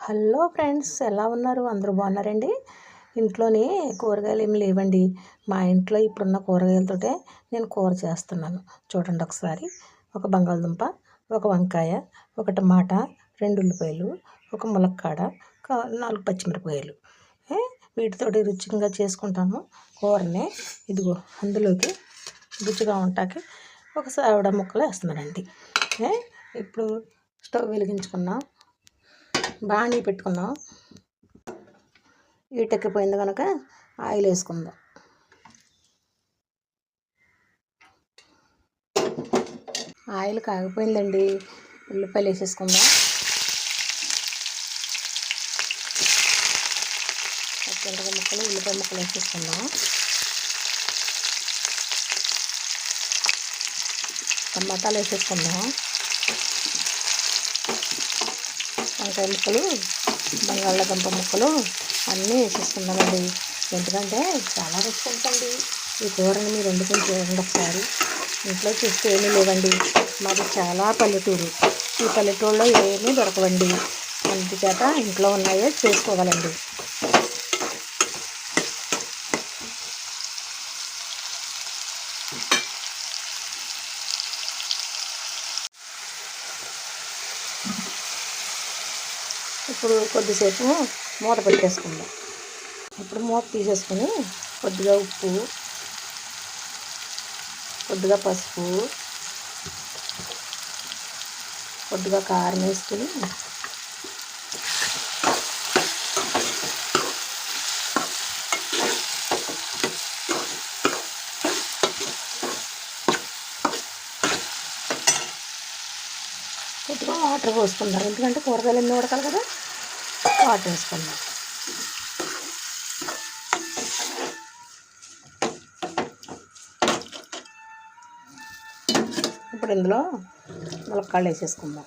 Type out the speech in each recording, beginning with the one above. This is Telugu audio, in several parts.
హలో ఫ్రెండ్స్, ఎలా ఉన్నారు? అందరూ బాగున్నారండి? ఇంట్లోనే కూరగాయలు ఏమి లేవండి. మా ఇంట్లో ఇప్పుడున్న కూరగాయలతోటే నేను కూర చేస్తున్నాను. చూడండి ఒకసారి. ఒక బంగాళదుంప, ఒక వంకాయ, ఒక టమాటా, 2 ఉల్లిపాయలు, ఒక ములక్కాడ, 4 పచ్చిమిరపకాయలు. వీటితోటి రుచిగా చేసుకుంటాను కూరని. ఇదిగో అందులోకి రుచిగా ఉంటాకి ఒక సావిడ ముక్కలు వేస్తున్నానండి. ఇప్పుడు స్టవ్ వెలిగించుకున్నాం, బాణీ పెట్టుకుందాం. ఈటెక్కిపోయింది కనుక ఆయిల్ వేసుకుందాం. ఆయిల్ కాగిపోయిందండి, ఉల్లిపాయలు వేసేసుకుందాం. పచ్చిమిరపకాయ ముక్కలు, ఉల్లిపాయ ముక్కలు వేసేసుకుందాం. టమాటాలు వేసేసుకుందాం. వంకాయ ముక్కలు, బంగాళదుంప ముక్కలు అన్నీ వేసేసుకుందామండి. ఎందుకంటే చాలా రుచి ఉంటుంది. ఈ కూరని మీరు వండుకొని చూడండి ఒకసారి. ఇంట్లో చేస్తే ఏమీ లేవండి. మాది చాలా పల్లెటూరు. ఈ పల్లెటూరులో ఏమీ దొరకవండి. అందుచేత ఇంట్లో ఉన్నాయే చేసుకోవాలండి. ఇప్పుడు కొద్దిసేపు మూత పెట్టేసుకుందాం. ఇప్పుడు మూత తీసేసుకుని కొద్దిగా ఉప్పు, కొద్దిగా పసుపు, కొద్దిగా కారం వేసుకుని కొద్దిగా వాటర్ పోసుకుందాం. ఎందుకంటే కూరగాయలు ఎన్ని ఉడకాలి కదా, వాటర్ వేసుకుందాం. ఇప్పుడు ఇందులో ములక్కాడలు వేసేసుకుందాం.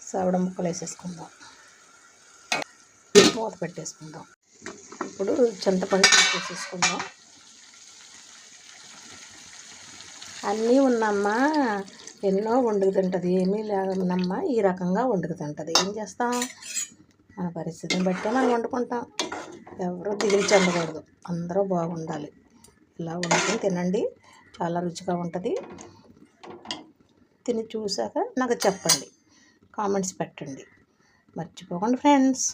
సావిడ ముక్కలు వేసేసుకుందాం. మూత పెట్టేసుకుందాం. ఇప్పుడు చింతపండు తీసేసుకుందాం. అన్నీ ఉన్నమ్మా ఎన్నో వండుకు తింటుంది, ఏమీ లేదమ్మా ఈ రకంగా వండుకు తింటుంది. ఏం చేస్తాం, మన పరిస్థితిని బట్టే మనం వండుకుంటాం. ఎవరూ దిగులు చెందకూడదు, అందరూ బాగుండాలి. ఇలా వండుకొని తినండి, చాలా రుచిగా ఉంటుంది. తిని చూశాక నాకు చెప్పండి, కామెంట్స్ పెట్టండి. మర్చిపోకండి ఫ్రెండ్స్.